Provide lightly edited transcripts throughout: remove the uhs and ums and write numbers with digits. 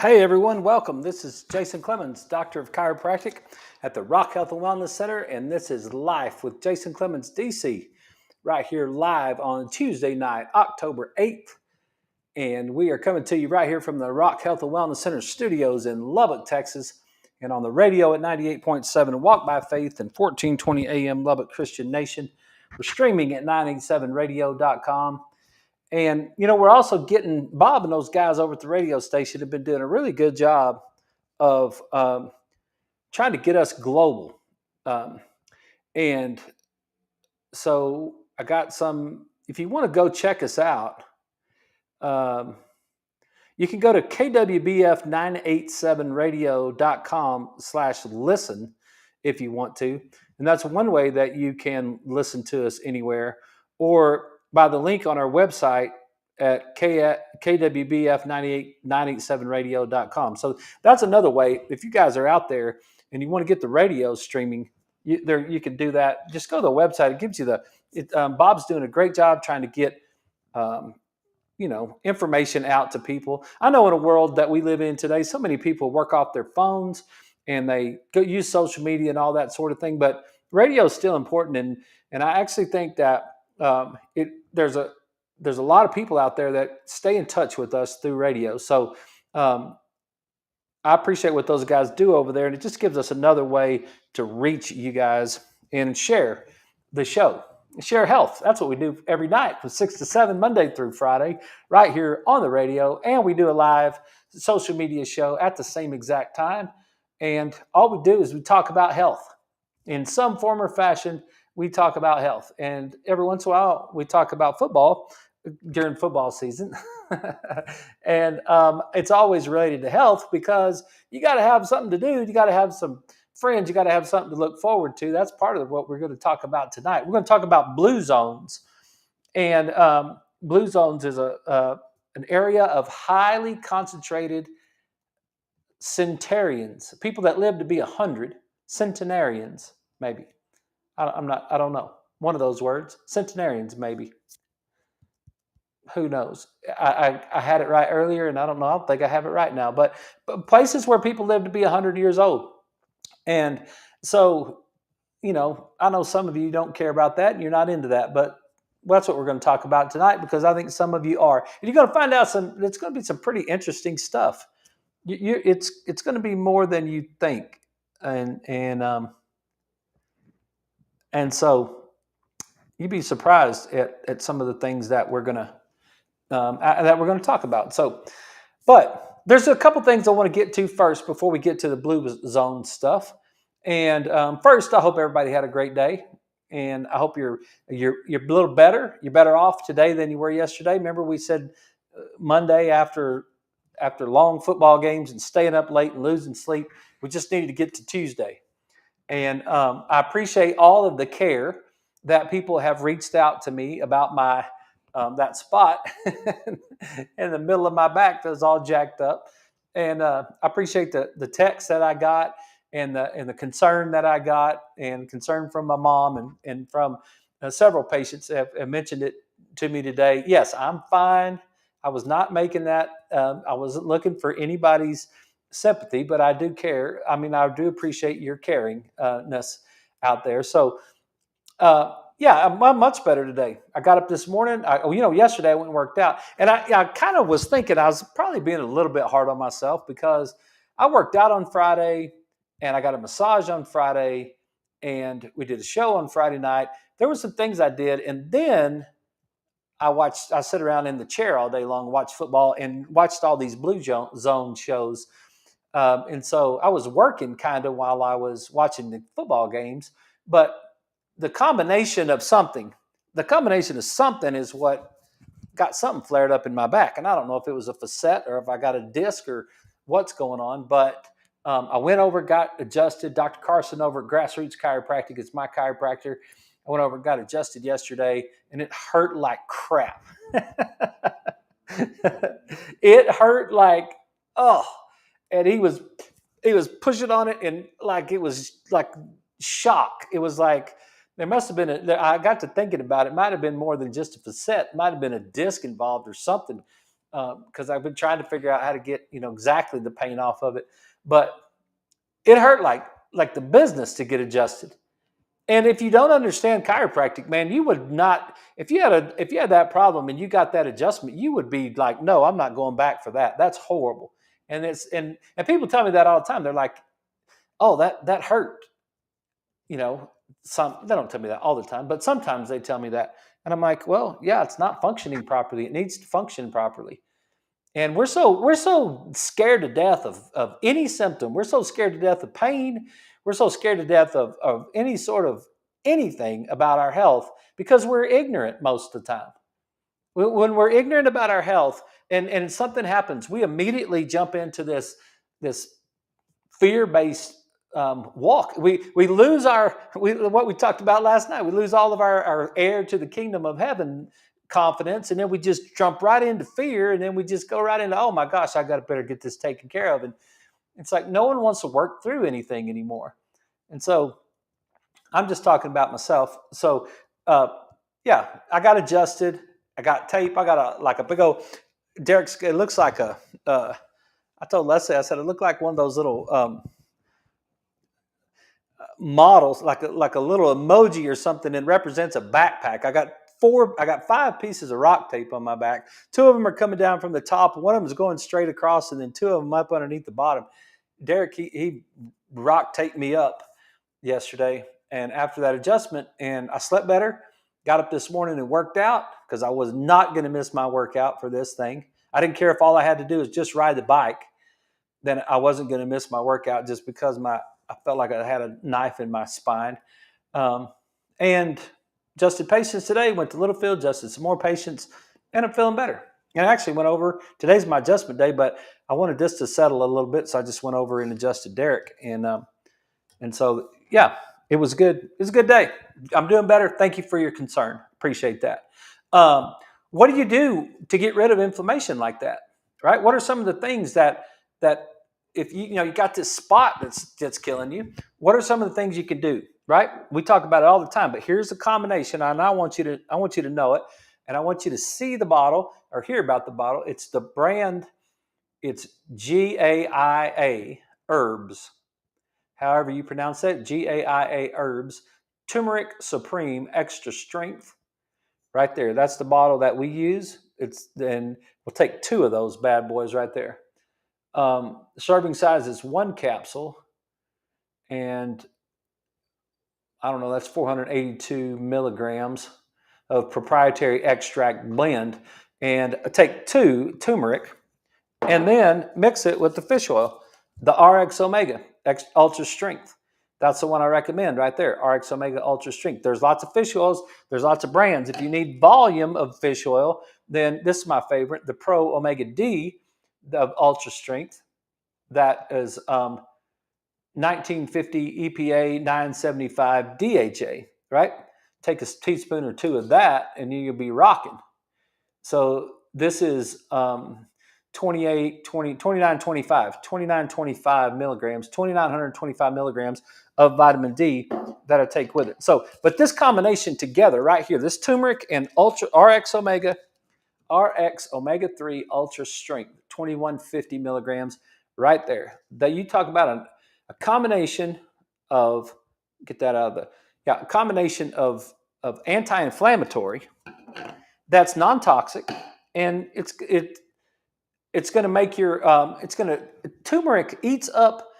Hey everyone, welcome. This is Jason Clemmons, Doctor of Chiropractic at the Rock Health and Wellness Center, and this is Life with Jason Clemmons, DC, right here live on Tuesday night, October 8th. And we are coming to you right here from the Rock Health and Wellness Center studios in Lubbock, Texas, and on the radio at 98.7 Walk by Faith and 1420 AM Lubbock Christian Nation. We're streaming at 987radio.com. And, we're also getting Bob and those guys over at the radio station have been doing a really good job of trying to get us global. Um, and so I got some, if you want to go check us out, um, you can go to kwbf987radio.com/listen if you want to. And that's one way that you can listen to us anywhere, or by the link on our website at kwbf987radio.com. So that's another way. If you guys are out there and you want to get the radio streaming, you can do that. Just go to the website. It gives you Bob's doing a great job trying to get information out to people. I know in a world that we live in today, so many people work off their phones and they go use social media and all that sort of thing. But radio is still important, and I actually think that there's a lot of people out there that stay in touch with us through radio. So I appreciate what those guys do over there, and it just gives us another way to reach you guys and share the show. Share health. That's what we do every night from 6 to 7, Monday through Friday, right here on the radio. And we do a live social media show at the same exact time. And all we do is we talk about health. In some form or fashion, we talk about health. And every once in a while, we talk about football during football season. And it's always related to health because you got to have something to do. You got to have some friends, you got to have something to look forward to. That's part of what we're going to talk about tonight. We're going to talk about blue zones, and blue zones is an area of highly concentrated centenarians, people that live to be 100, centenarians, maybe. I don't know. One of those words, centenarians, maybe. Who knows? I had it right earlier, and I don't know. I don't think I have it right now. But places where people live to be 100 years old. And so, I know some of you don't care about that and you're not into that, but that's what we're going to talk about tonight because I think some of you are. And you're going to find out it's going to be some pretty interesting stuff. It's going to be more than you think. And so you'd be surprised at some of the things that we're going to talk about. So, but there's a couple things I want to get to first before we get to the blue zone stuff. And first, I hope everybody had a great day, and I hope you're a little better. You're better off today than you were yesterday. Remember, we said Monday after long football games and staying up late and losing sleep, we just needed to get to Tuesday. And I appreciate all of the care that people have reached out to me about my that spot in the middle of my back that was all jacked up. And I appreciate the text that I got and the concern that I got, and concern from my mom and from several patients have mentioned it to me today. Yes, I'm fine. I was not making that. I wasn't looking for anybody's sympathy, but I do care. I mean, I do appreciate your caringness out there. So, yeah, I'm much better today. I got up this morning. Yesterday I went and worked out, and I kind of was thinking I was probably being a little bit hard on myself because I worked out on Friday, and I got a massage on Friday, and we did a show on Friday night. There were some things I did, and then I sit around in the chair all day long, watch football, and watched all these blue zone shows. And so I was working kind of while I was watching the football games, but the combination of something is what got something flared up in my back. And I don't know if it was a facet or if I got a disc or what's going on, but I went over, got adjusted. Dr. Carson over at Grassroots Chiropractic is my chiropractor. I went over and got adjusted yesterday, and it hurt like crap. It hurt like, and he was pushing on it, and like it was like shock. It was like there must have been I got to thinking about it. Might have been more than just a facet. Might have been a disc involved or something. because I've been trying to figure out how to get exactly the pain off of it, but it hurt like the business to get adjusted. And if you don't understand chiropractic, man, you would not. If you had that problem and you got that adjustment, you would be like, no, I'm not going back for that. That's horrible. And people tell me that all the time. They're like, oh, that hurt. They don't tell me that all the time, but sometimes they tell me that, and I'm like, well, yeah, it's not functioning properly. It needs to function properly. And we're so scared to death of any symptom. We're so scared to death of pain. We're so scared to death of any sort of anything about our health because we're ignorant most of the time. When we're ignorant about our health and something happens, we immediately jump into this fear-based walk. We lose what we talked about last night. We lose all of our heir to the kingdom of heaven confidence, and then we just jump right into fear, and then we just go right into, oh my gosh, I better get this taken care of. And it's like no one wants to work through anything anymore. And so I'm just talking about myself. So yeah, I got adjusted. I got tape. I got a big old Derek's. It looks like I told Leslie, I said it looked like one of those little models, like a little emoji or something that represents a backpack. I got 5 pieces of rock tape on my back. 2 of them are coming down from the top. One of them is going straight across, and then 2 of them up underneath the bottom. Derek, he rock taped me up yesterday, and after that adjustment, and I slept better. Got up this morning and worked out because I was not going to miss my workout for this thing. I didn't care if all I had to do was just ride the bike. Then I wasn't going to miss my workout just because I felt like I had a knife in my spine. And adjusted patients today, went to Littlefield, adjusted some more patients, and I'm feeling better. And I actually went over, today's my adjustment day, but I wanted this to settle a little bit, so I just went over and adjusted Derek. And so, yeah, it was good. It was a good day. I'm doing better. Thank you for your concern. Appreciate that. What do you do to get rid of inflammation like that, right? What are some of the things that if you got this spot that's killing you, what are some of the things you can do, right? We talk about it all the time, but here's a combination, and I want you to know it, and I want you to see the bottle or hear about the bottle. It's the brand, it's GAIA Herbs. However you pronounce it, GAIA Herbs, Turmeric Supreme Extra Strength. Right there. That's the bottle that we use. Then we'll take 2 of those bad boys right there. Serving size is 1 capsule, and I don't know, that's 482 milligrams of proprietary extract blend. And take 2 turmeric, and then mix it with the fish oil, the RX Omega Ultra Strength. That's the one I recommend right there, RX Omega Ultra Strength. There's lots of fish oils. There's lots of brands. If you need volume of fish oil, then this is my favorite, the Pro Omega D of Ultra Strength. That is 1950 EPA 975 DHA, right? Take a teaspoon or 2 of that, and you'll be rocking. So this is 2925 milligrams, 2,925 milligrams of vitamin D that I take with it. So, but this combination together right here, this turmeric and RX Omega 3 Ultra Strength, 2150 milligrams right there. That you talk about a combination of, get that out of a combination of anti-inflammatory that's non-toxic, and it's going to make your turmeric eats up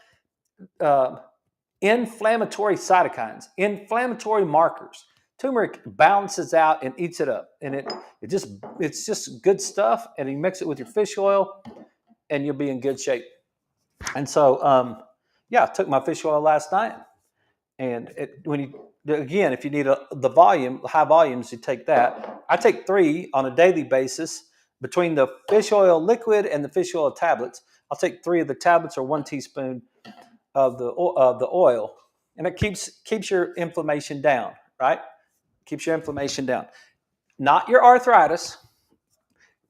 inflammatory cytokines, inflammatory markers. Turmeric balances out and eats it up, and it's just good stuff. And you mix it with your fish oil, and you'll be in good shape. And so, I took my fish oil last night, and if you need the volume, high volumes, you take that. I take 3 on a daily basis. Between the fish oil liquid and the fish oil tablets, I'll take 3 of the tablets or 1 teaspoon of the oil, and it keeps your inflammation down, right? Keeps your inflammation down. Not your arthritis.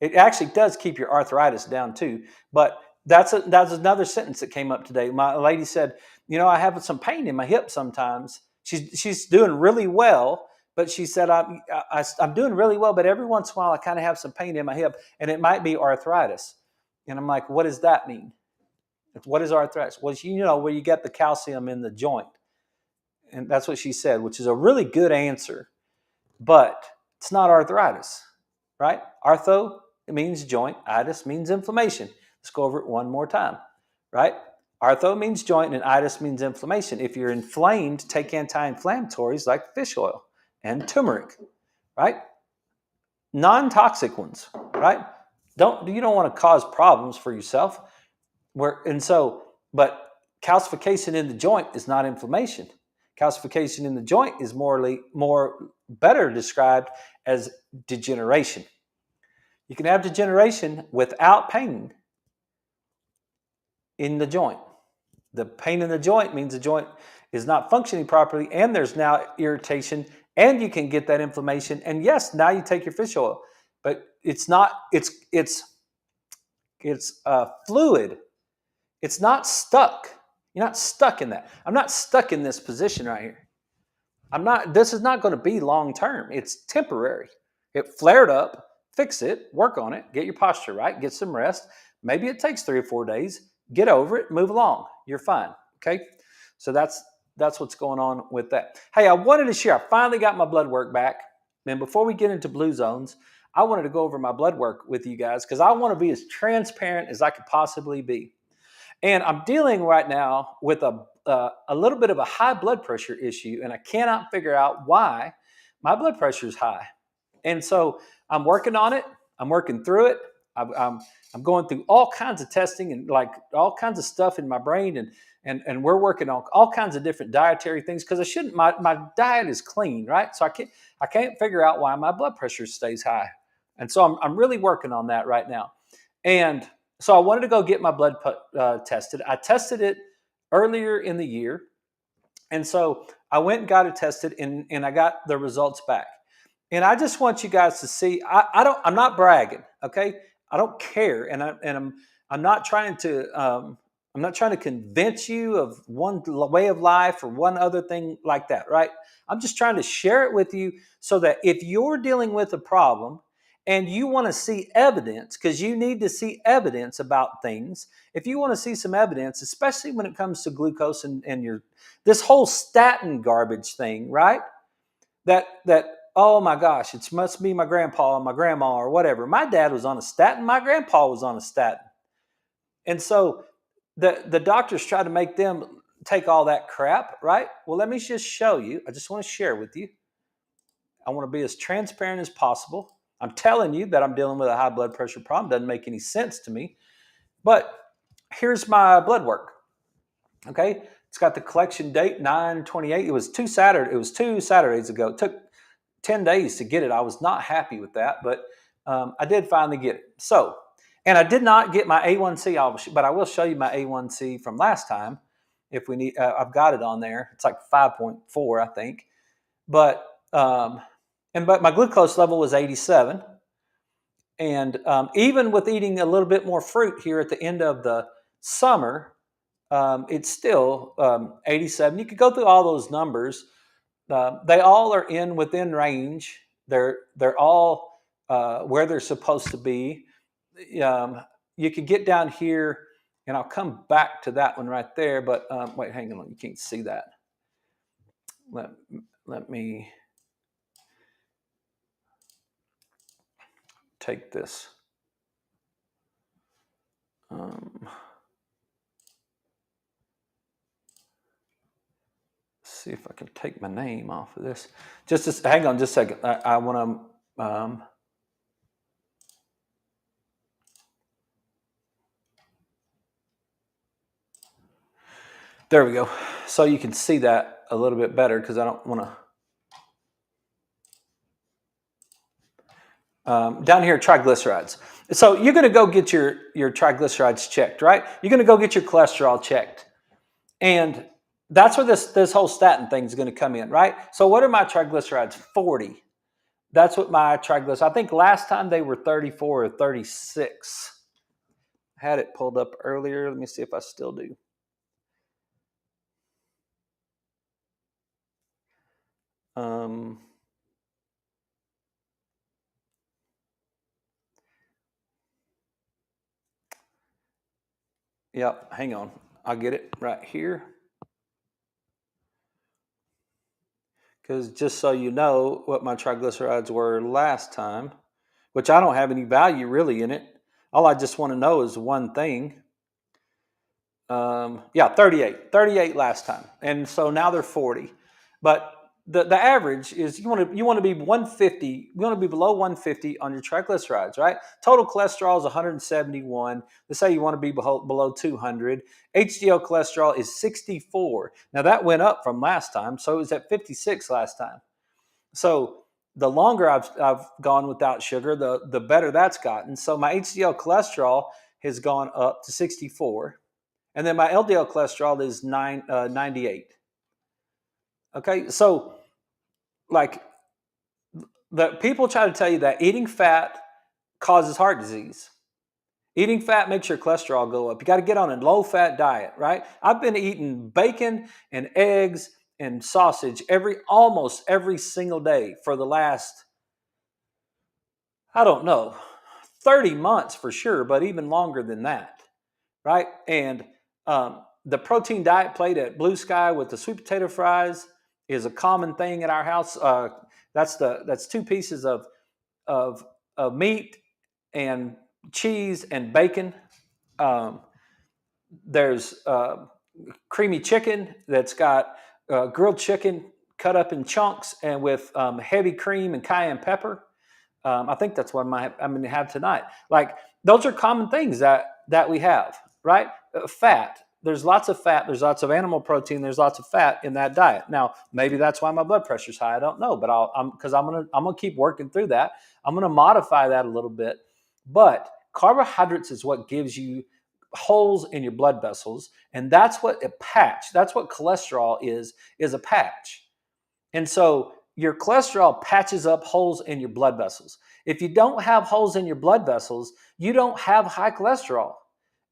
It actually does keep your arthritis down too, but that's another sentence that came up today. My lady said, I have some pain in my hip sometimes. She's doing really well, but she said, I'm doing really well, but every once in a while I kind of have some pain in my hip, and it might be arthritis. And I'm like, what does that mean? What is arthritis? Well, where you get the calcium in the joint. And that's what she said, which is a really good answer, but it's not arthritis, right? Artho, it means joint. Itis means inflammation. Let's go over it one more time, right? Artho means joint and itis means inflammation. If you're inflamed, take anti-inflammatories like fish oil and turmeric, right? Non-toxic ones, right? You don't want to cause problems for yourself. But calcification in the joint is not inflammation. Calcification in the joint is better described as degeneration. You can have degeneration without pain in the joint. The pain in the joint means the joint is not functioning properly, and there's now irritation, and you can get that inflammation. And yes, now you take your fish oil, but it's not. It's fluid. It's not stuck. You're not stuck in that. I'm not stuck in this position right here. This is not going to be long term. It's temporary. It flared up, fix it, work on it, get your posture right, get some rest. Maybe it takes 3 or 4 days. Get over it, move along. You're fine. Okay? So that's what's going on with that. Hey, I wanted to share. I finally got my blood work back. And before we get into blue zones, I wanted to go over my blood work with you guys because I want to be as transparent as I could possibly be. And I'm dealing right now with a little bit of a high blood pressure issue, and I cannot figure out why my blood pressure is high. And so I'm working on it. I'm working through it. I'm going through all kinds of testing and like all kinds of stuff in my brain, and we're working on all kinds of different dietary things because my diet is clean, right? So I can't figure out why my blood pressure stays high. And so I'm really working on that right now. And so I wanted to go get my blood tested. I tested it earlier in the year. And so I went and got it tested, and I got the results back. And I just want you guys to see, I'm not bragging, okay? I don't care. I'm not trying to convince you of one way of life or one other thing like that, right? I'm just trying to share it with you so that if you're dealing with a problem and you want to see evidence, because you need to see evidence about things, if you want to see some evidence, especially when it comes to glucose and this whole statin garbage thing, right? That oh my gosh, it must be my grandpa or my grandma or whatever. My dad was on a statin. My grandpa was on a statin. And so the doctors try to make them take all that crap, right? Well, let me just show you. I just want to share with you. I want to be as transparent as possible. I'm telling you that I'm dealing with a high blood pressure problem. Doesn't make any sense to me. But here's my blood work. Okay. It's got the collection date, 9/28. It was 2 Saturdays ago. It took 10 days to get it. I was not happy with that, but I did finally get it. So, and I did not get my A1C, but I will show you my A1C from last time if we need. I've got it on there. It's like 5.4, I think. But my glucose level was 87. And even with eating a little bit more fruit here at the end of the summer, it's still 87. You could go through all those numbers. They all are within range. They're all where they're supposed to be. You could get down here, and I'll come back to that one right there. But wait, hang on, you can't see that. Let me take this. See if I can take my name off of this. Hang on just a second. I want to. There we go. So you can see that a little bit better because I don't want to. Down here, triglycerides. So you're going to go get your triglycerides checked, right? You're going to go get your cholesterol checked. And that's where this whole statin thing is going to come in, right? So what are my triglycerides? 40. That's what my triglycerides. I think last time they were 34 or 36. I had it pulled up earlier. Let me see if I still do. Yep, hang on. I'll get it right here. Because just so you know what my triglycerides were last time, which I don't have any value really in it. All I just want to know is one thing. Yeah, 38 last time. And so now they're 40. But the average is you want to be 150, you want to be below 150 on your triglycerides, right? Total cholesterol is 171. Let's say you want to be below 200. HDL cholesterol is 64. Now that went up from last time, so it was at 56 last time. So the longer I've gone without sugar, the better that's gotten. So my HDL cholesterol has gone up to 64. And then my LDL cholesterol is 98. Okay, so like the people try to tell you that eating fat causes heart disease. Eating fat makes your cholesterol go up. You got to get on a low-fat diet, right? I've been eating bacon and eggs and sausage almost every single day for the last, I don't know, 30 months for sure, but even longer than that, right? And the protein diet plate at Blue Sky with the sweet potato fries is a common thing at our house. That's two pieces of meat and cheese and bacon. Um, there's creamy chicken that's got grilled chicken cut up in chunks and with heavy cream and cayenne pepper. I think that's what I'm going to have tonight. Like those are common things that we have, right? Fat. There's lots of fat. There's lots of animal protein. There's lots of fat in that diet. Now, maybe that's why my blood pressure's high. I don't know, but I'm gonna keep working through that. I'm gonna modify that a little bit. But carbohydrates is what gives you holes in your blood vessels, and that's what a patch. That's what cholesterol is a patch. And so your cholesterol patches up holes in your blood vessels. If you don't have holes in your blood vessels, you don't have high cholesterol.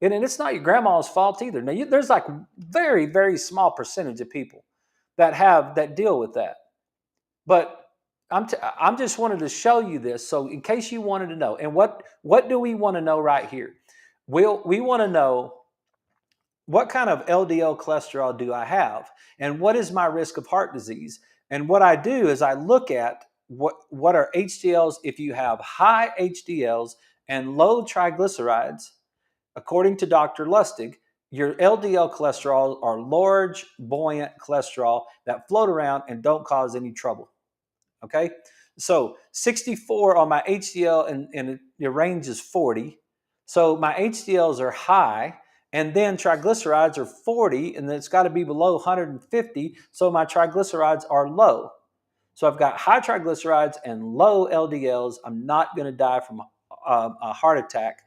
And it's not your grandma's fault either. Now, there's like very, very small percentage of people that deal with that. But I'm just wanted to show you this. So in case you wanted to know, and what do we want to know right here? We want to know what kind of LDL cholesterol do I have? And what is my risk of heart disease? And what I do is I look at what are HDLs if you have high HDLs and low triglycerides. According to Dr. Lustig, your LDL cholesterol are large, buoyant cholesterol that float around and don't cause any trouble. Okay? So 64 on my HDL and the range is 40. So my HDLs are high, and then triglycerides are 40, and then it's got to be below 150. So my triglycerides are low. So I've got high triglycerides and low LDLs. I'm not going to die from a heart attack,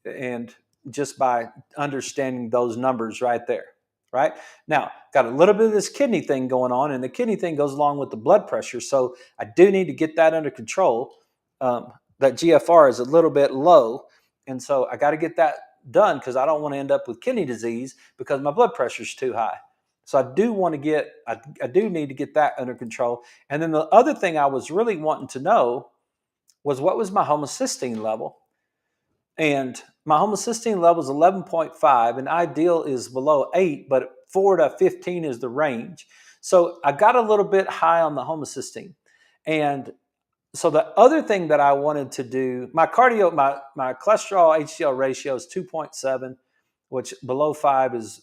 and just by understanding those numbers right there. Right now, got a little bit of this kidney thing going on, and the kidney thing goes along with the blood pressure. So I do need to get that under control. That GFR is a little bit low, and so I got to get that done because I don't want to end up with kidney disease because my blood pressure is too high. So I do need to get that under control. And then the other thing I was really wanting to know was what was my homocysteine level. And my homocysteine level is 11.5, and ideal is below 8, but 4 to 15 is the range. So I got a little bit high on the homocysteine. And so the other thing that I wanted to do, my cholesterol HDL ratio is 2.7, which below 5 is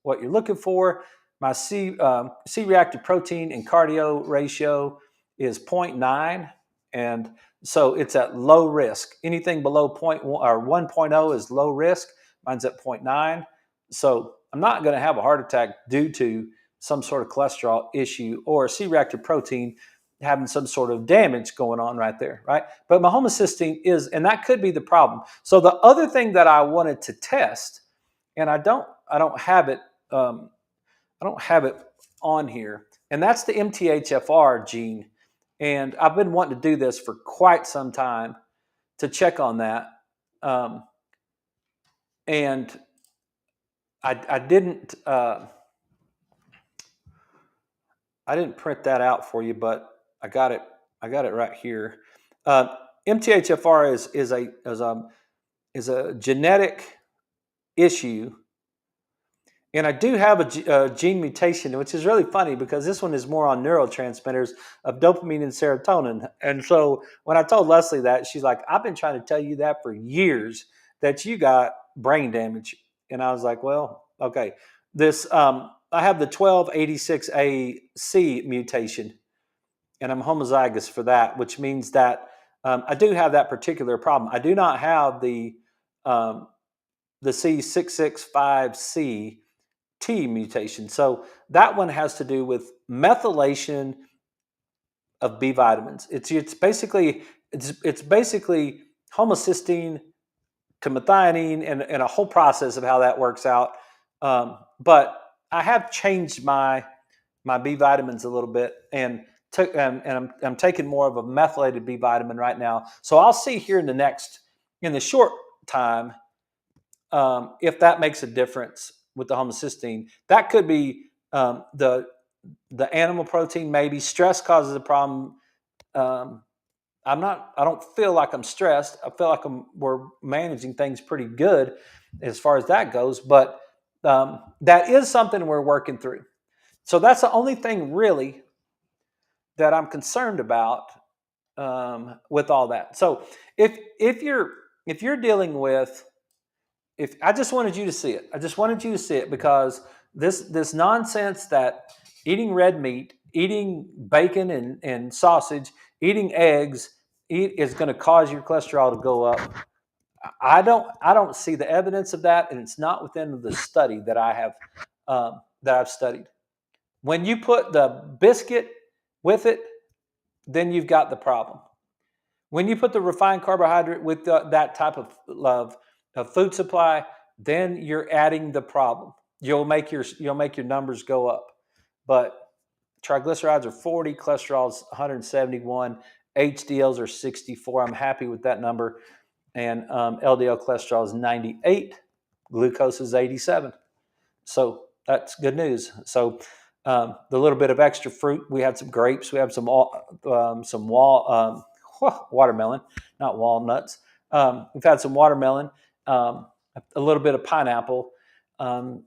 what you're looking for. My C-reactive protein and cardio ratio is 0.9, and so it's at low risk. Anything below 0.1 or 1.0 is low risk. Mine's at 0.9. So I'm not going to have a heart attack due to some sort of cholesterol issue or C-reactive protein having some sort of damage going on right there, right? But my homocysteine is, and that could be the problem. So the other thing that I wanted to test, and I don't have it, on here, and that's the MTHFR gene. And I've been wanting to do this for quite some time to check on that. And I didn't print that out for you, but I got it right here. MTHFR is a genetic issue. And I do have a gene mutation, which is really funny because this one is more on neurotransmitters of dopamine and serotonin. And so when I told Leslie that, she's like, I've been trying to tell you that for years, that you got brain damage. And I was like, well, okay. I have the 1286AC mutation, and I'm homozygous for that, which means that I do have that particular problem. I do not have um, the C665C T mutation. So that one has to do with methylation of B vitamins. It's basically homocysteine to methionine and a whole process of how that works out. But I have changed my B vitamins a little bit, and I'm taking more of a methylated B vitamin right now. So I'll see here in the short time, if that makes a difference with the homocysteine. That could be the animal protein. Maybe stress causes a problem. Um, I don't feel like I'm stressed. I feel like we're managing things pretty good as far as that goes. But that is something we're working through. So that's the only thing really that I'm concerned about with all that. So if you're dealing with, if I just wanted you to see it, I just wanted you to see it, because this nonsense that eating red meat, eating bacon and sausage, eating eggs is going to cause your cholesterol to go up. I don't see the evidence of that, and it's not within the study that I've studied. When you put the biscuit with it, then you've got the problem. When you put the refined carbohydrate with that type of food supply, then you're adding the problem. You'll make your numbers go up. But triglycerides are 40, cholesterol is 171, HDLs are 64. I'm happy with that number, and LDL cholesterol is 98, glucose is 87. So that's good news. So the little bit of extra fruit, we had some grapes, we have some watermelon, not walnuts. We've had some watermelon, a little bit of pineapple.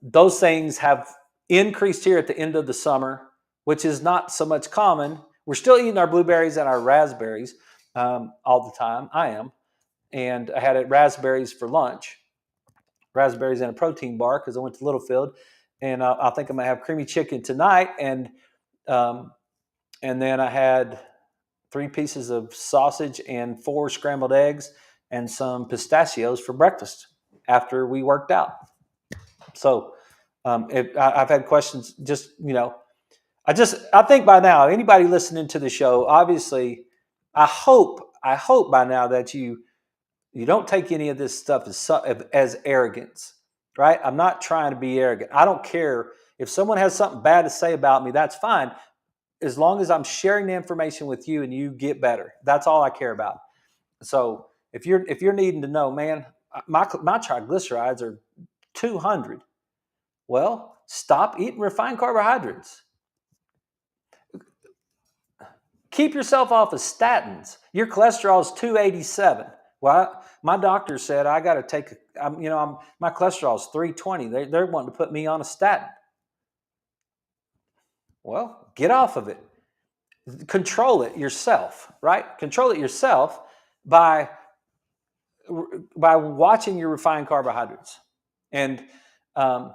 Those things have increased here at the end of the summer, which is not so much common. We're still eating our blueberries and our raspberries all the time. I am. And I had raspberries for lunch, raspberries and a protein bar, because I went to Littlefield. And I think I'm going to have creamy chicken tonight. And then I had 3 pieces of sausage and 4 scrambled eggs and some pistachios for breakfast after we worked out. So I've had questions. I think by now, anybody listening to the show, obviously, I hope by now that you don't take any of this stuff as arrogance, right? I'm not trying to be arrogant. I don't care if someone has something bad to say about me. That's fine, as long as I'm sharing the information with you and you get better. That's all I care about. So if you're needing to know, man, my triglycerides are 200. Well, stop eating refined carbohydrates. Keep yourself off of statins. Your cholesterol is 287. Well, my doctor said I got to take. My cholesterol is 320. They're wanting to put me on a statin. Well, get off of it. Control it yourself, right? Control it yourself by watching your refined carbohydrates, and there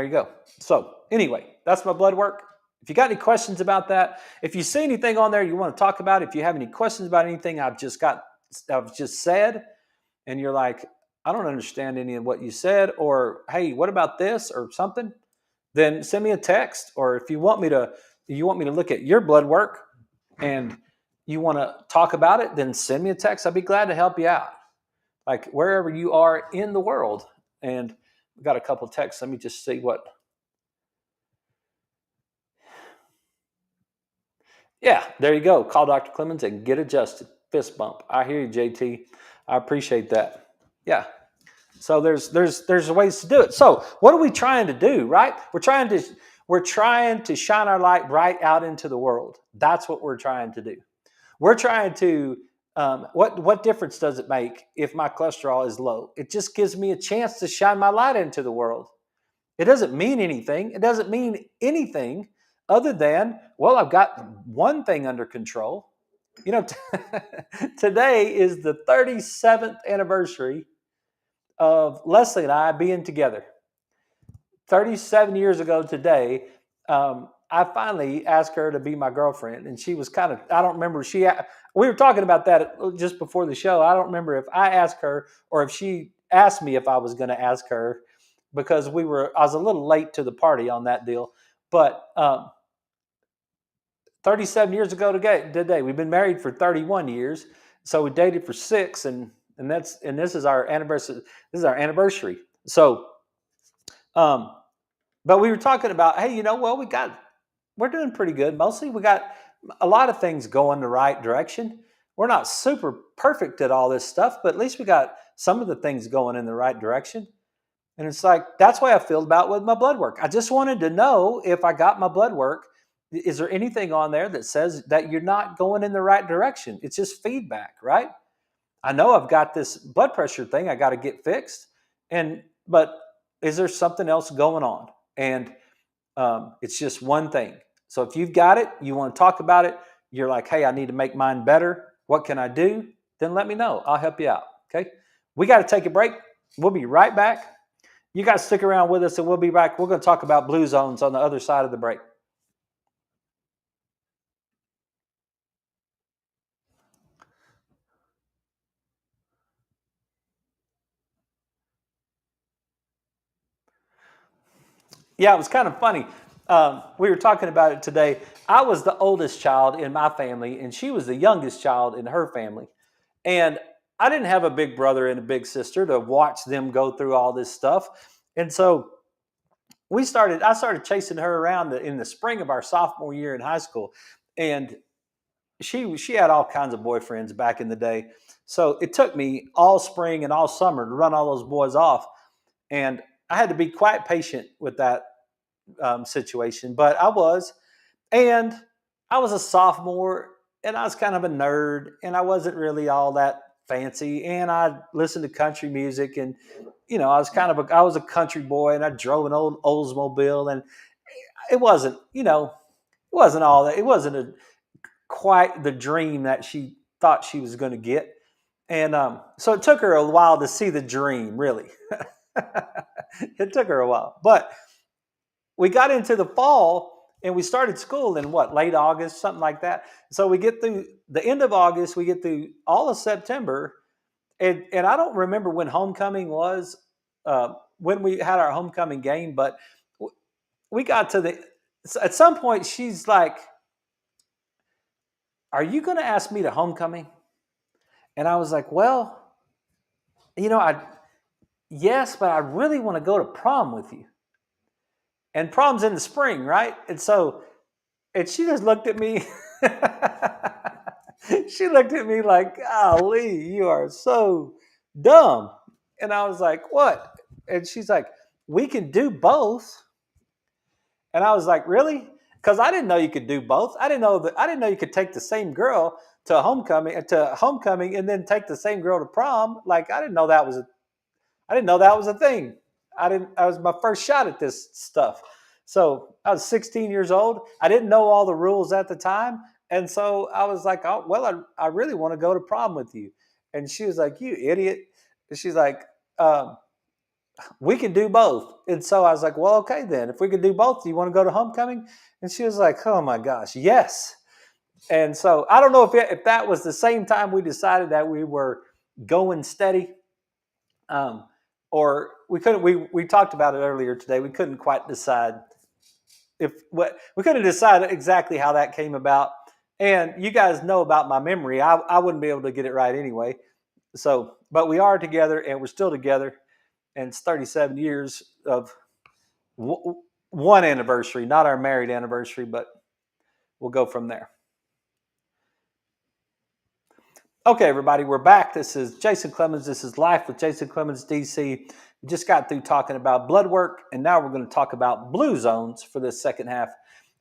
you go. So anyway, that's my blood work. If you got any questions about that, if you see anything on there you want to talk about, if you have any questions about anything I've just said, and you're like, I don't understand any of what you said, or hey, what about this or something, then send me a text. Or if you want me to look at your blood work and you want to talk about it, then send me a text. I'd be glad to help you out, like wherever you are in the world. And we've got a couple of texts. Let me just see what. Yeah, there you go. Call Dr. Clemmons and get adjusted. Fist bump. I hear you, JT. I appreciate that. Yeah. So there's ways to do it. So what are we trying to do, right? We're trying to shine our light right out into the world. That's what we're trying to do. We're trying to What difference does it make if my cholesterol is low? It just gives me a chance to shine my light into the world. It doesn't mean anything. It doesn't mean anything other than, well, I've got one thing under control. You know, today is the 37th anniversary of Leslie and I being together. 37 years ago today, I finally asked her to be my girlfriend, and she was kind of, I don't remember, we were talking about that just before the show. I don't remember if I asked her or if she asked me if I was going to ask her, because I was a little late to the party on that deal. But 37 years ago today, we've been married for 31 years. So we dated for 6, and this is our anniversary. This is our anniversary. So, but we were talking about, hey, well, we're doing pretty good. Mostly we got a lot of things going the right direction. We're not super perfect at all this stuff, but at least we got some of the things going in the right direction. And it's like, that's why I feel about with my blood work. I just wanted to know if I got my blood work, is there anything on there that says that you're not going in the right direction? It's just feedback, right? I know I've got this blood pressure thing I got to get fixed. But is there something else going on? And it's just one thing. So if you've got it, you want to talk about it, you're like, hey, I need to make mine better. What can I do? Then let me know. I'll help you out. Okay. We got to take a break. We'll be right back. You guys stick around with us and we'll be back. We're going to talk about blue zones on the other side of the break. Yeah, it was kind of funny. We were talking about it today. I was the oldest child in my family, and she was the youngest child in her family. And I didn't have a big brother and a big sister to watch them go through all this stuff. And so I started chasing her around in the spring of our sophomore year in high school. And she had all kinds of boyfriends back in the day. So it took me all spring and all summer to run all those boys off. And I had to be quite patient with that situation, but and I was a sophomore, and I was kind of a nerd, and I wasn't really all that fancy, and I listened to country music, and I was a country boy, and I drove an old Oldsmobile, and it wasn't, it wasn't all that, it wasn't quite the dream that she thought she was going to get, and so it took her a while to see the dream, really. It took her a while, but we got into the fall and we started school in late August, something like that. So we get through the end of August, we get through all of September, and I don't remember when homecoming was, when we had our homecoming game, but we got to at some point she's like, are you going to ask me to homecoming? And I was like, well, yes, but I really want to go to prom with you. And prom's in the spring, right? And she just looked at me. She looked at me like, golly, you are so dumb. And I was like, what? And she's like, we can do both. And I was like, really? Because I didn't know you could do both. I didn't know you could take the same girl to homecoming and then take the same girl to prom. Like I didn't know that was a thing. I was my first shot at this stuff. So I was 16 years old. I didn't know all the rules at the time. And so I was like, oh, well, I really want to go to prom with you. And she was like, you idiot. And she's like, we can do both. And so I was like, well, okay, then if we can do both, do you want to go to homecoming? And she was like, oh my gosh, yes. And so I don't know if that was the same time we decided that we were going steady. Or we couldn't. We talked about it earlier today. We couldn't quite decide we couldn't decide exactly how that came about. And you guys know about my memory. I wouldn't be able to get it right anyway. So, but we are together, and we're still together, and it's 37 years of one anniversary, not our married anniversary, but we'll go from there. Okay, everybody, we're back. This is Jason Clemmons. This is Life with Jason Clemmons, DC. We just got through talking about blood work, and now we're going to talk about blue zones for this second half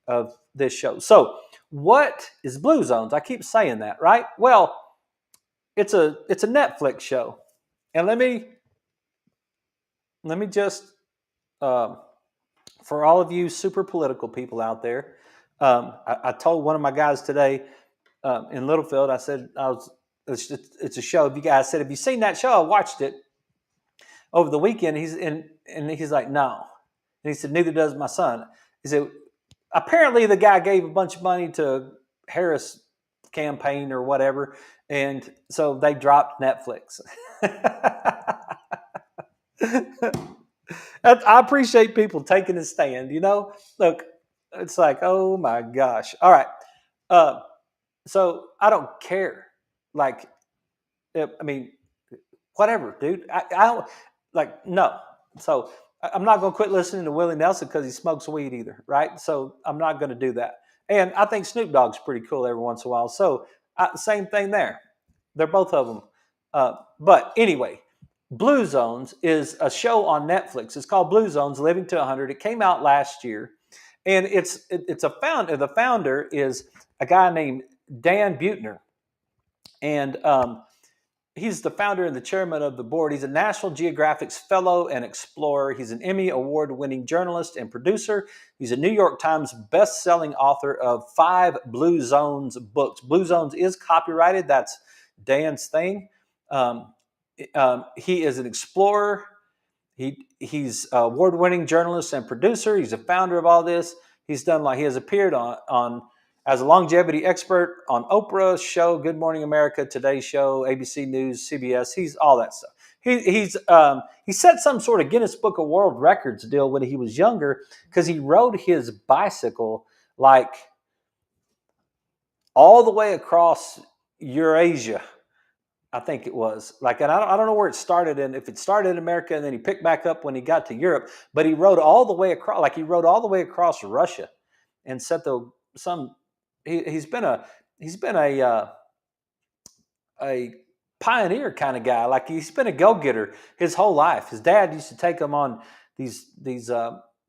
of this show. So, what is blue zones? I keep saying that, right? Well, it's a Netflix show, and let me just um, for all of you super political people out there, I told one of my guys today in Littlefield. I said it's a show. If you guys said, have you seen that show? I watched it over the weekend. And he's like, no. And he said, neither does my son. He said, apparently the guy gave a bunch of money to Harris campaign or whatever, and so they dropped Netflix. I appreciate people taking a stand. Look, it's like, oh my gosh. All right, uh, so I don't care. Like, I mean, whatever, dude. I don't like no. So I'm not going to quit listening to Willie Nelson because he smokes weed either, right? So I'm not going to do that. And I think Snoop Dogg's pretty cool every once in a while. So same thing there. They're both of them. But anyway, Blue Zones is a show on Netflix. It's called Blue Zones: Living to 100. It came out last year, and it's a founder. The founder is a guy named Dan Buettner, and he's the founder and the chairman of the board. He's a National Geographic's fellow and explorer. He's an Emmy award-winning journalist and producer. He's a New York Times best-selling author of 5 Blue Zones books. Blue Zones is copyrighted. That's Dan's thing. He is an explorer. He's an award-winning journalist and producer. He's a founder of all this. He has appeared on as a longevity expert on Oprah's show, Good Morning America, Today's Show, ABC News, CBS. He's all that stuff. He set some sort of Guinness Book of World Records deal when he was younger because he rode his bicycle like all the way across Eurasia. I think it was like, and I don't know where it started, and if it started in America and then he picked back up when he got to Europe, but he rode all the way across, like he rode all the way across Russia, and set some. He's been a pioneer kind of guy. Like he's been a go-getter his whole life. His dad used to take him on these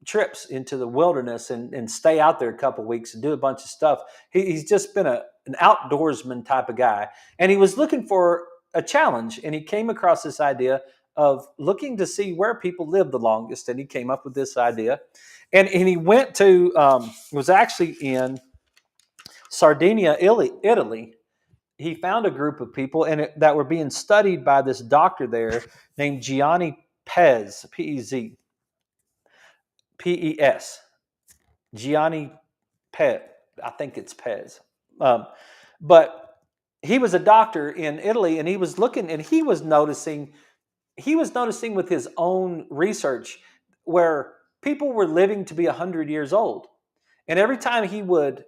trips into the wilderness and stay out there a couple of weeks and do a bunch of stuff. He's just been an outdoorsman type of guy, and he was looking for a challenge, and he came across this idea of looking to see where people live the longest, and he came up with this idea, and he went to was actually in Sardinia, Italy. He found a group of people that were being studied by this doctor there named Gianni Pez, P-E-Z, P-E-S, Gianni Pez. I think it's Pez. But he was a doctor in Italy, and he was looking, and he was noticing with his own research where people were living to be 100 years old. And every time he would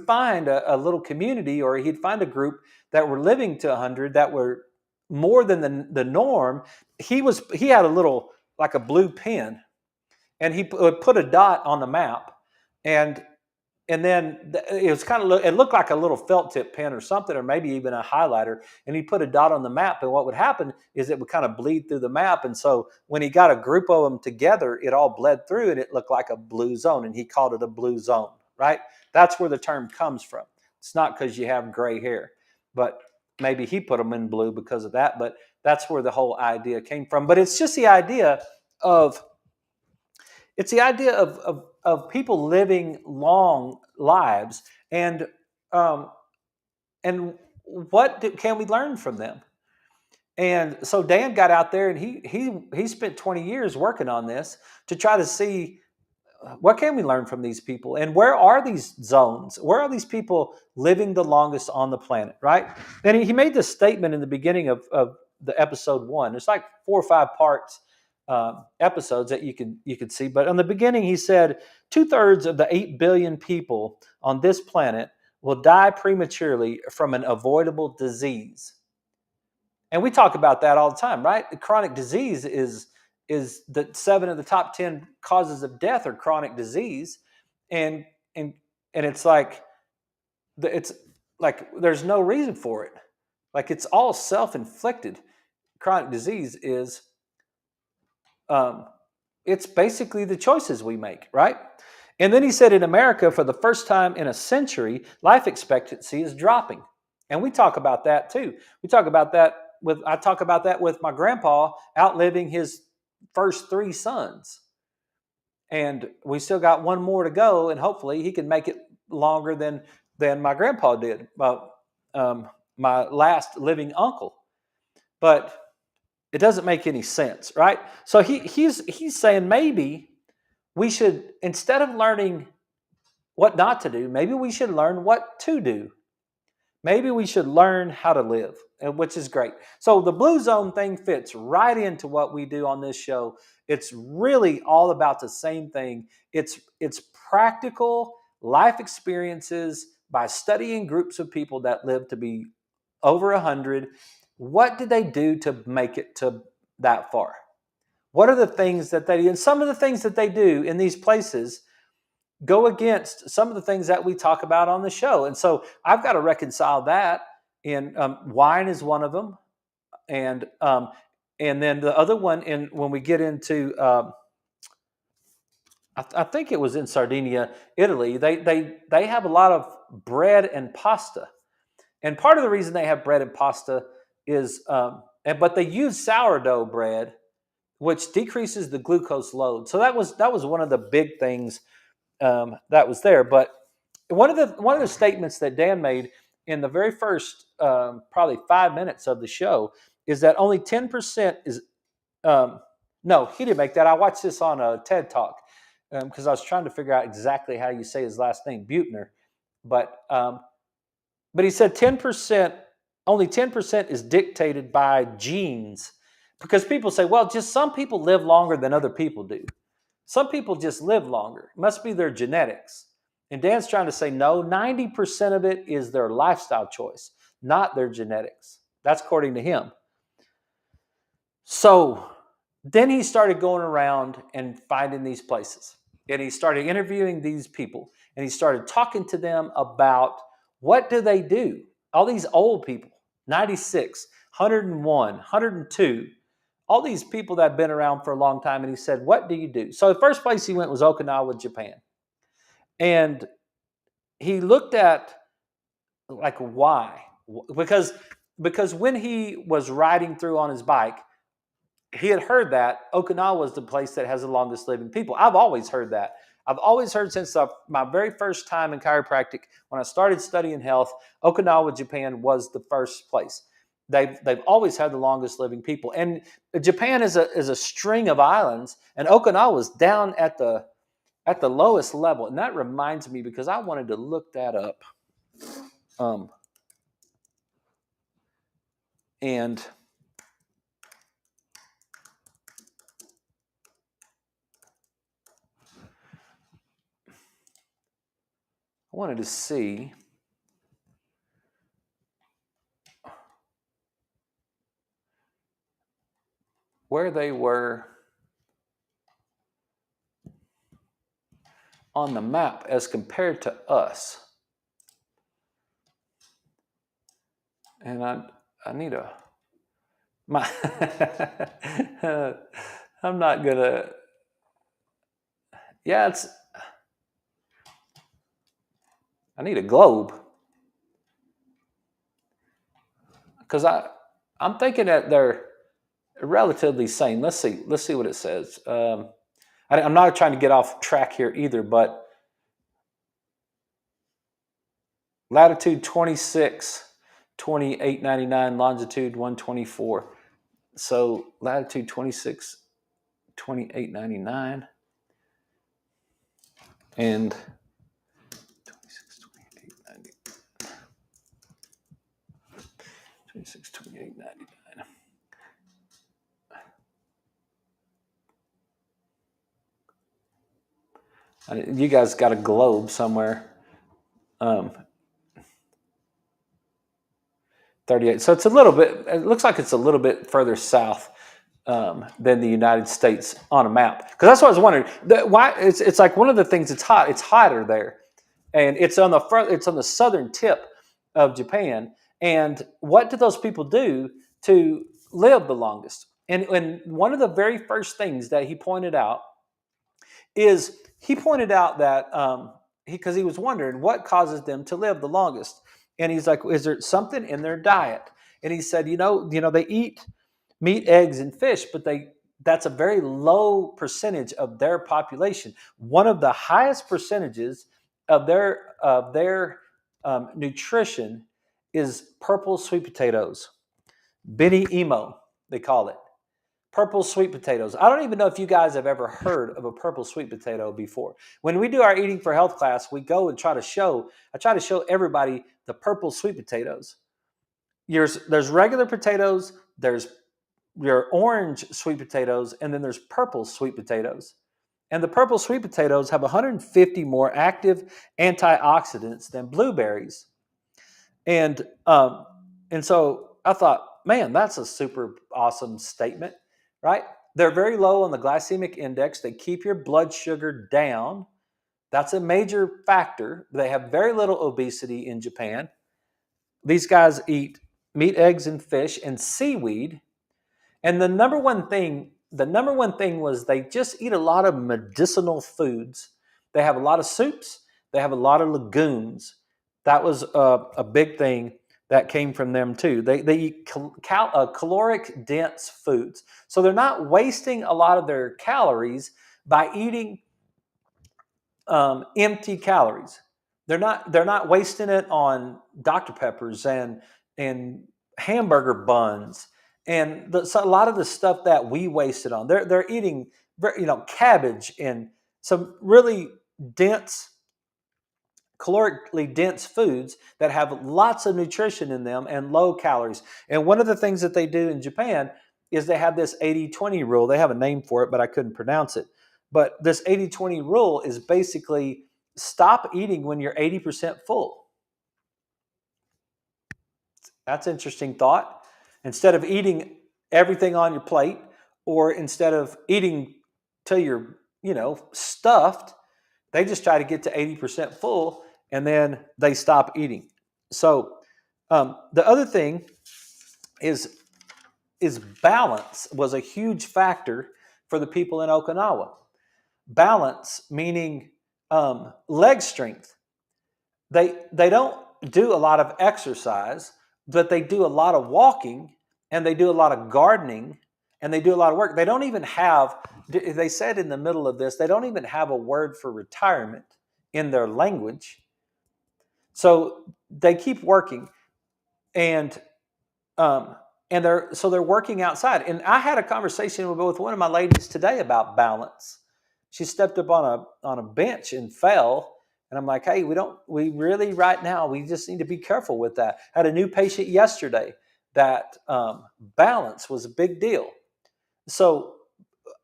find a little community, or he'd find a group that were living to 100 that were more than the norm, he had a little, like a blue pen, and he would put a dot on the map, and then it was it looked like a little felt tip pen or something, or maybe even a highlighter, and he put a dot on the map, and what would happen is it would kind of bleed through the map, and so when he got a group of them together, it all bled through, and it looked like a blue zone, and he called it a blue zone, right? That's where the term comes from. It's not because you have gray hair, but maybe he put them in blue because of that, but that's where the whole idea came from. But it's just the idea of people living long lives, and what can we learn from them? And so Dan got out there, and he spent 20 years working on this to try to see what can we learn from these people, and where are these zones? Where are these people living the longest on the planet, right? And he made this statement in the beginning of the episode 1. It's like 4 or 5 parts. Episodes that you could see, but on the beginning he said 2/3 of the 8 billion people on this planet will die prematurely from an avoidable disease. And we talk about that all the time, right? Chronic disease is the 7 of the top 10 causes of death are chronic disease, and it's like there's no reason for it. Like it's all self-inflicted. Chronic disease is it's basically the choices we make, right? And then he said in America, for the first time in a century, life expectancy is dropping. And we talk about that too. I talk about that with my grandpa outliving his first three sons. And we still got one more to go, and hopefully he can make it longer than my grandpa did, um, my last living uncle. But it doesn't make any sense, right? So he's saying maybe we should, instead of learning what not to do, maybe we should learn what to do. Maybe we should learn how to live, which is great. So the Blue Zone thing fits right into what we do on this show. It's really all about the same thing. It's practical life experiences by studying groups of people that live to be over 100. What did they do to make it to that far? What are the things that they do? And some of the things that they do in these places go against some of the things that we talk about on the show. And so I've got to reconcile that. And wine is one of them. And then the other one, when we get into, I think it was in Sardinia, Italy, they have a lot of bread and pasta. And part of the reason they have bread and pasta is, but they use sourdough bread, which decreases the glucose load. So that was one of the big things that was there. But one of the statements that Dan made in the very first probably 5 minutes of the show is that only 10% is. No, he didn't make that. I watched this on a TED Talk because I was trying to figure out exactly how you say his last name, Buettner. But he said 10%, only 10% is dictated by genes, because people say, well, just some people live longer than other people do. Some people just live longer. It must be their genetics. And Dan's trying to say, no, 90% of it is their lifestyle choice, not their genetics. That's according to him. So then he started going around and finding these places. And he started interviewing these people. And he started talking to them about what do they do? All these old people, 96, 101, 102, all these people that have been around for a long time. And he said, what do you do? So the first place he went was Okinawa, Japan. And he looked at, like, why? Because when he was riding through on his bike, he had heard that Okinawa was the place that has the longest living people. I've always heard that. I've always heard since my very first time in chiropractic, when I started studying health, Okinawa, Japan was the first place. They've always had the longest living people. And Japan is a string of islands, and Okinawa is down at the lowest level. And that reminds me, because I wanted to look that up. And I wanted to see where they were on the map as compared to us. And I need I'm not gonna, I need a globe. Because I'm thinking that they're relatively same. Let's see what it says. I'm not trying to get off track here either, but latitude 26, 28.99, longitude 124. So latitude 26, 28.99, and 26, 28.99. 26, 28.99. You guys got a globe somewhere. 38. So it's a little bit, it looks like it's a little bit further south than the United States on a map. Because that's what I was wondering. Why it's like one of the things, it's hot. It's hotter there. And it's on the southern tip of Japan. And what do those people do to live the longest? And one of the very first things that he pointed out that because he was wondering what causes them to live the longest. And he's like, is there something in their diet? And he said, they eat meat, eggs, and fish, but that's a very low percentage of their population. One of the highest percentages of their nutrition is purple sweet potatoes. Benny Emo, they call it. Purple sweet potatoes. I don't even know if you guys have ever heard of a purple sweet potato before. When we do our Eating for Health class, we go and I try to show everybody the purple sweet potatoes. There's regular potatoes, there's your orange sweet potatoes, and then there's purple sweet potatoes. And the purple sweet potatoes have 150 more active antioxidants than blueberries. And so I thought, man, that's a super awesome statement, right? They're very low on the glycemic index. They keep your blood sugar down. That's a major factor. They have very little obesity in Japan. These guys eat meat, eggs, and fish and seaweed. And the number one thing was they just eat a lot of medicinal foods. They have a lot of soups. They have a lot of legumes. That was a big thing that came from them too. They eat caloric dense foods. So they're not wasting a lot of their calories by eating empty calories. They're not wasting it on Dr. Peppers and hamburger buns and a lot of the stuff that we wasted on. They're eating cabbage and some really dense, calorically dense foods that have lots of nutrition in them and low calories. And one of the things that they do in Japan is they have this 80-20 rule. They have a name for it, but I couldn't pronounce it. But this 80-20 rule is basically stop eating when you're 80% full. That's an interesting thought. Instead of eating everything on your plate, or instead of eating till you're, stuffed, they just try to get to 80% full and then they stop eating. So the other thing is balance was a huge factor for the people in Okinawa. Balance meaning leg strength. They don't do a lot of exercise, but they do a lot of walking and they do a lot of gardening and they do a lot of work. They don't even have, they said in the middle of this, they don't even have a word for retirement in their language. So they keep working and they're working outside. And I had a conversation with one of my ladies today about balance. She stepped up on a bench and fell. And I'm like, hey, we really right now, we just need to be careful with that. I had a new patient yesterday that balance was a big deal. So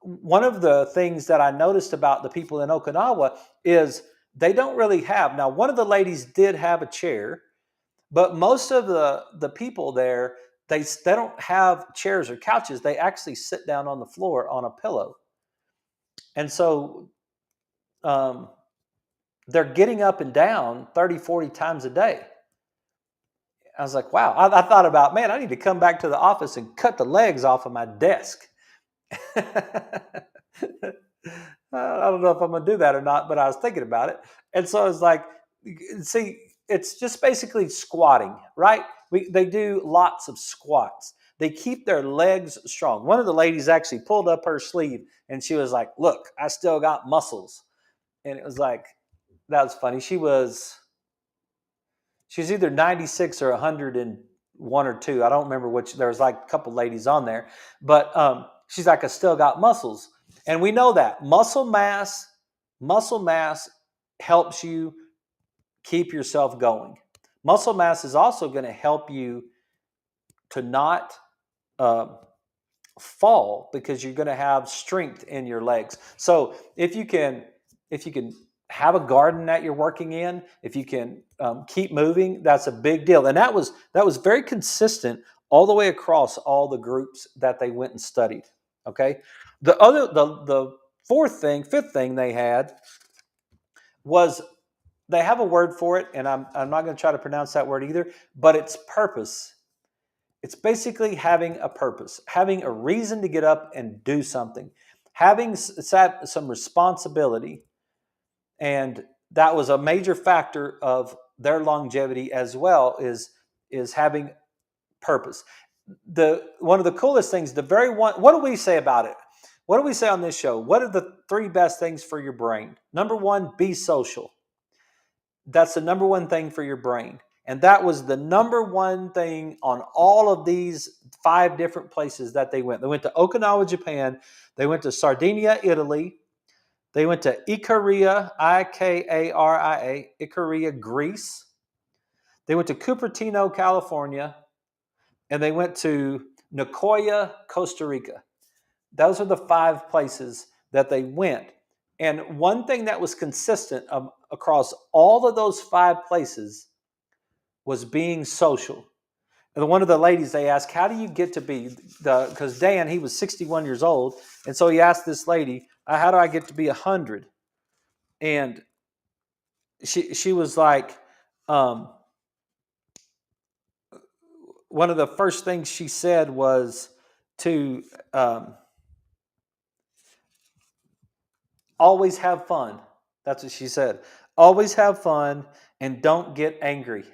one of the things that I noticed about the people in Okinawa is they don't really have, now one of the ladies did have a chair, but most of the people there, they don't have chairs or couches. They actually sit down on the floor on a pillow. And so they're getting up and down 30, 40 times a day. I was like, wow. I thought about, man, I need to come back to the office and cut the legs off of my desk. I don't know if I'm going to do that or not, but I was thinking about it. And so I was like, see, it's just basically squatting, right? They do lots of squats. They keep their legs strong. One of the ladies actually pulled up her sleeve and she was like, look, I still got muscles. And it was like, that was funny. She's either 96 or 101 or 2. I don't remember which. There was like a couple ladies on there. But she's like, I still got muscles. And we know that. Muscle mass helps you keep yourself going. Muscle mass is also going to help you to not fall because you're going to have strength in your legs. So if you can have a garden that you're working in, if you can keep moving, that's a big deal. And that was very consistent all the way across all the groups that they went and studied. Okay. The fifth thing they had was, they have a word for it, and I'm not going to try to pronounce that word either, but it's purpose. It's basically having a purpose, having a reason to get up and do something, having some responsibility. And that was a major factor of their longevity as well is having purpose. The one of the coolest things, the very one, what do we say about it? What do we say on this show? What are the three best things for your brain? Number one, be social. That's the number one thing for your brain. And that was the number one thing on all of these 5 different places that they went. They went to Okinawa, Japan. They went to Sardinia, Italy. They went to Ikaria, Ikaria, Ikaria, Greece. They went to Cupertino, California. And they went to Nicoya, Costa Rica. Those are the 5 places that they went. And one thing that was consistent across all of those 5 places was being social. And one of the ladies, they asked, how do you get to be, because Dan, he was 61 years old. And so he asked this lady, how do I get to be 100? And she was like, one of the first things she said was to always have fun. That's what she said. Always have fun and don't get angry.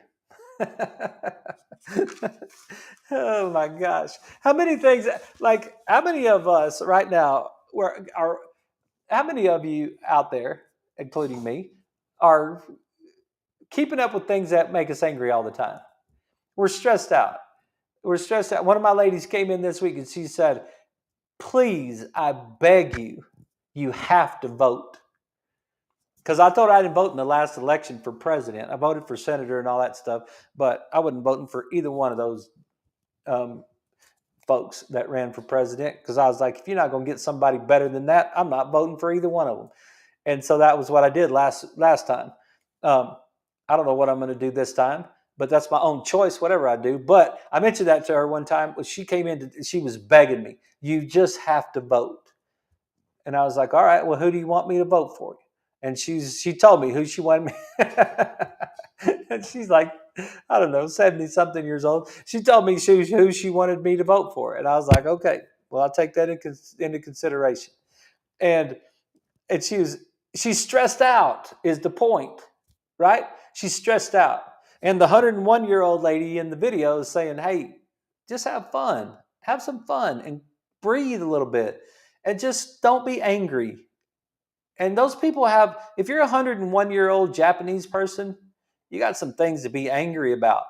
Oh my gosh. How many things, like, how many of us right now how many of you out there, including me, are keeping up with things that make us angry all the time? We're stressed out. We're stressed out. One of my ladies came in this week and she said, please, I beg you, you have to vote. Because I thought I didn't vote in the last election for president. I voted for senator and all that stuff, but I wasn't voting for either one of those folks that ran for president, because I was like, if you're not going to get somebody better than that, I'm not voting for either one of them. And so that was what I did last time. I don't know what I'm going to do this time, but that's my own choice, whatever I do. But I mentioned that to her one time. She came in, she was begging me, you just have to vote. And I was like, all right, well, who do you want me to vote for? And she told me who she wanted me. And she's like, I don't know, 70-something years old. She told me who she wanted me to vote for. And I was like, okay, well, I'll take that into consideration. And she's stressed out is the point, right? She's stressed out. And the 101-year-old lady in the video is saying, hey, just have fun. Have some fun and breathe a little bit. And just don't be angry. And those people have, if you're a 101-year-old Japanese person, you got some things to be angry about.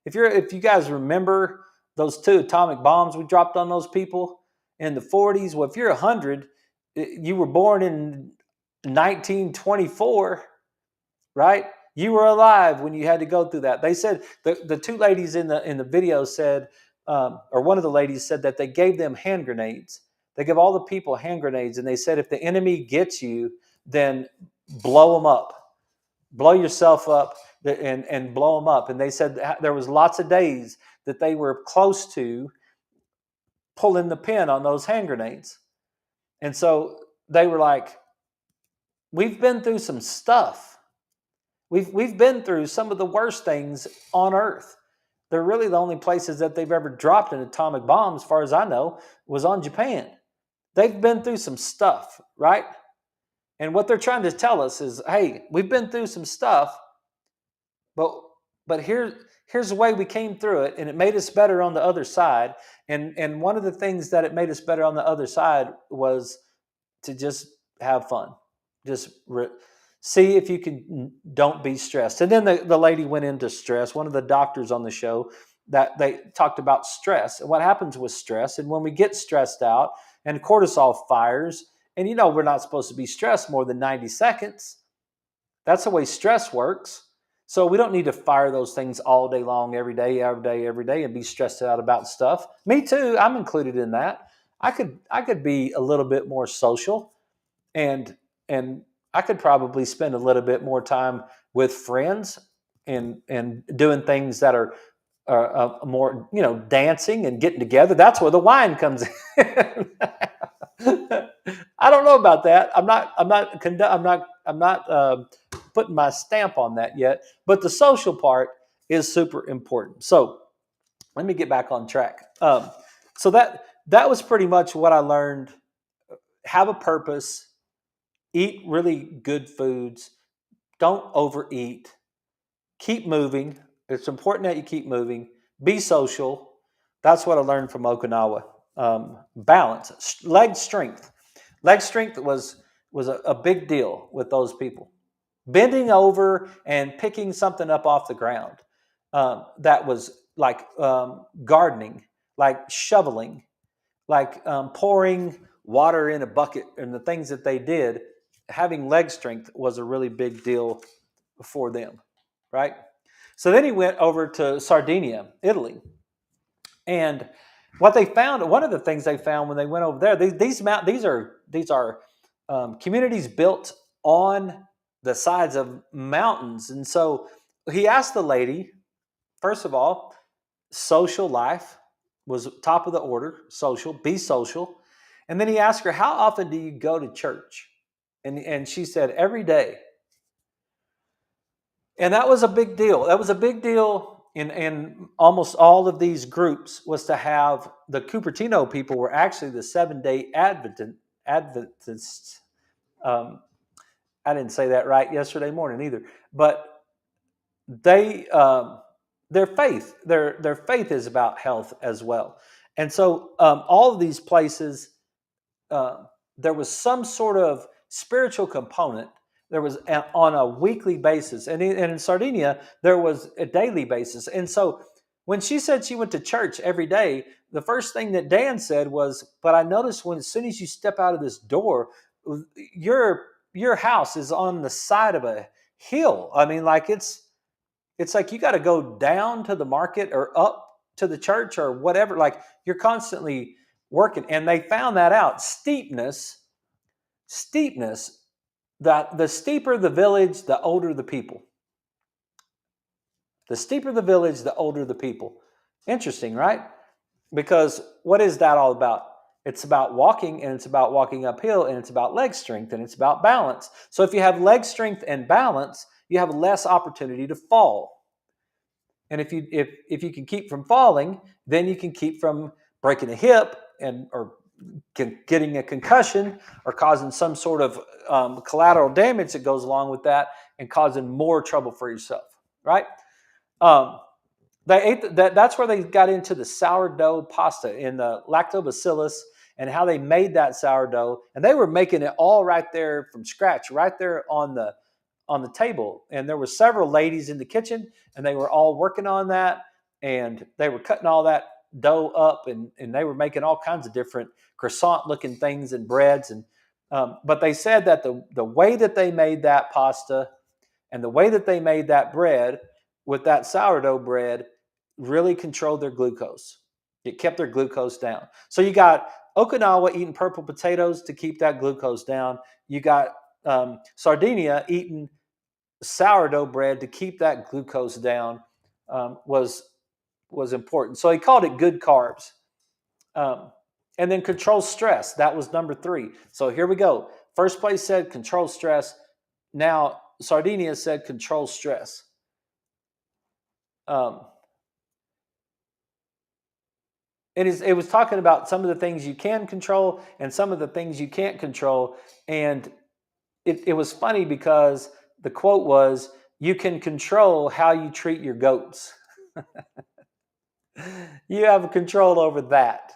If you guys remember those 2 atomic bombs we dropped on those people in the 40s, well, if you're 100, you were born in 1924, right? You were alive when you had to go through that. They said the 2 ladies in the video said, or one of the ladies said that they gave them hand grenades. They give all the people hand grenades, and they said if the enemy gets you, then blow them up. Blow yourself up and blow them up. And they said there was lots of days that they were close to pulling the pin on those hand grenades. And so they were like, we've been through some stuff. We've been through some of the worst things on Earth. They're really the only places that they've ever dropped an atomic bomb, as far as I know, was on Japan. They've been through some stuff, right? And what they're trying to tell us is, hey, we've been through some stuff, but here's the way we came through it, and it made us better on the other side. And one of the things that it made us better on the other side was to just have fun. Just see if you can, don't be stressed. And then the lady went into stress. One of the doctors on the show, that they talked about stress and what happens with stress. And when we get stressed out and cortisol fires, and we're not supposed to be stressed more than 90 seconds. That's the way stress works. So we don't need to fire those things all day long, every day, and be stressed out about stuff. Me too. I'm included in that. I could be a little bit more social, and I could probably spend a little bit more time with friends and doing things that are more, dancing and getting together. That's where the wine comes in. I don't know about that. I'm not putting my stamp on that yet. But the social part is super important. So let me get back on track. So that was pretty much what I learned. Have a purpose. Eat really good foods. Don't overeat. keep moving. It's important that you keep moving. Be social. That's what I learned from Okinawa. Balance, leg strength. Leg strength was a big deal with those people. Bending over and picking something up off the ground. That was like gardening, like shoveling, like pouring water in a bucket, and the things that they did. Having leg strength was a really big deal for them, right? So then he went over to Sardinia, Italy, and what they found, one of the things they found when they went over there, these are communities built on the sides of mountains, and so he asked the lady, first of all, social life was top of the order, social, be social, and then he asked her, how often do you go to church? And she said every day. And that was a big deal. That was a big deal in almost all of these groups, was to have the Cupertino people were actually the 7-day Adventists. Um, I didn't say that right yesterday morning either, but they their faith is about health as well. And so all of these places, uh, there was some sort of spiritual component. There was on a weekly basis, and in Sardinia there was a daily basis. And so when she said she went to church every day, the first thing that Dan said was, "But I noticed when as soon as you step out of this door, your your house is on the side of a hill. I mean, like it's like you got to go down to the market or up to the church or whatever. Like you're constantly working." And they found that out. Steepness, that the steeper the village, the older the people. The steeper the village, the older the people. Interesting, right? Because what is that all about? It's about walking, and it's about walking uphill, and it's about leg strength, and it's about balance. So if you have leg strength and balance, you have less opportunity to fall. And if you can keep from falling, then you can keep from breaking a hip and or getting a concussion or causing some sort of collateral damage that goes along with that and causing more trouble for yourself, right? Um, they ate that. That's where they got into the sourdough pasta in the lactobacillus and how they made that sourdough, and they were making it all right there from scratch, right there on the table. And there were several ladies in the kitchen, and they were all working on that, and they were cutting all that dough up, and they were making all kinds of different croissant looking things and breads. And but they said that the way that they made that pasta and the way that they made that bread with that sourdough bread really controlled their glucose. It kept their glucose down. So you got Okinawa eating purple potatoes to keep that glucose down. You got Sardinia eating sourdough bread to keep that glucose down. Was important. So he called it good carbs. Um, and then control stress. That was number 3. So here we go. First place said control stress. Now Sardinia said control stress. Um, it was talking about some of the things you can control and some of the things you can't control. And it was funny because the quote was, "You can control how you treat your goats." You have control over that.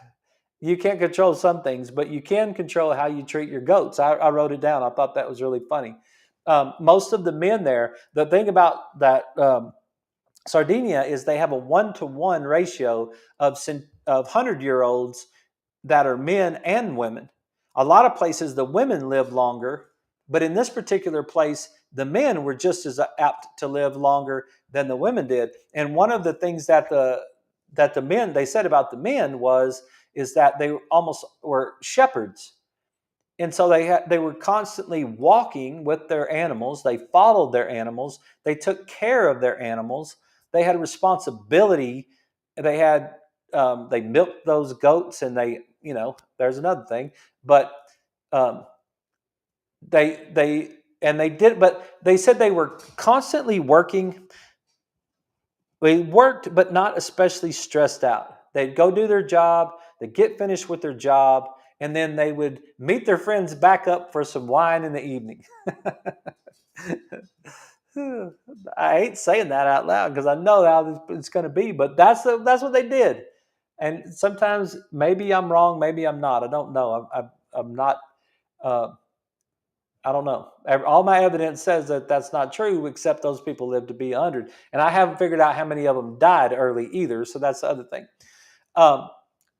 You can't control some things, but you can control how you treat your goats. I wrote it down. I thought that was really funny. Most of the men there, the thing about that Sardinia is they have a 1-to-1 ratio of 100-year-olds that are men and women. A lot of places, the women live longer, but in this particular place, the men were just as apt to live longer than the women did. And one of the things that the men, they said about the men is that they almost were shepherds. And so they were constantly walking with their animals. They followed their animals. They took care of their animals. They had responsibility. They had they milked those goats, and there's another thing, but um, they did. But they said they were constantly working. They worked, but not especially stressed out. They'd go do their job, they'd get finished with their job, and then they would meet their friends back up for some wine in the evening. I hate saying that out loud because I know how it's going to be, but that's what they did. And sometimes maybe I'm wrong, maybe I'm not. I don't know. I'm not. Uh, I don't know. All my evidence says that that's not true, except those people lived to be 100. And I haven't figured out how many of them died early either. So that's the other thing. Um,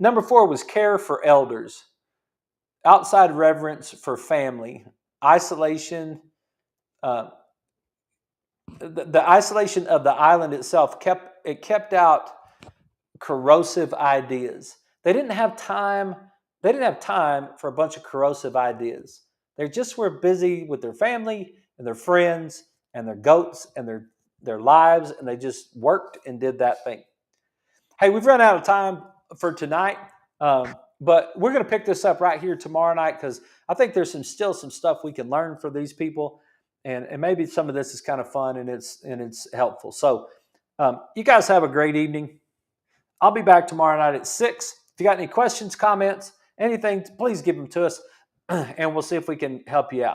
Number 4 was care for elders, outside reverence for family, isolation. Uh, the isolation of the island itself kept out corrosive ideas. They didn't have time. They didn't have time for a bunch of corrosive ideas. They just were busy with their family and their friends and their goats and their lives, and they just worked and did that thing. Hey, we've run out of time for tonight, but we're going to pick this up right here tomorrow night because I think there's still some stuff we can learn from these people, and maybe some of this is kind of fun and it's helpful. So, you guys have a great evening. I'll be back tomorrow night at 6. If you got any questions, comments, anything, please give them to us, and we'll see if we can help you out.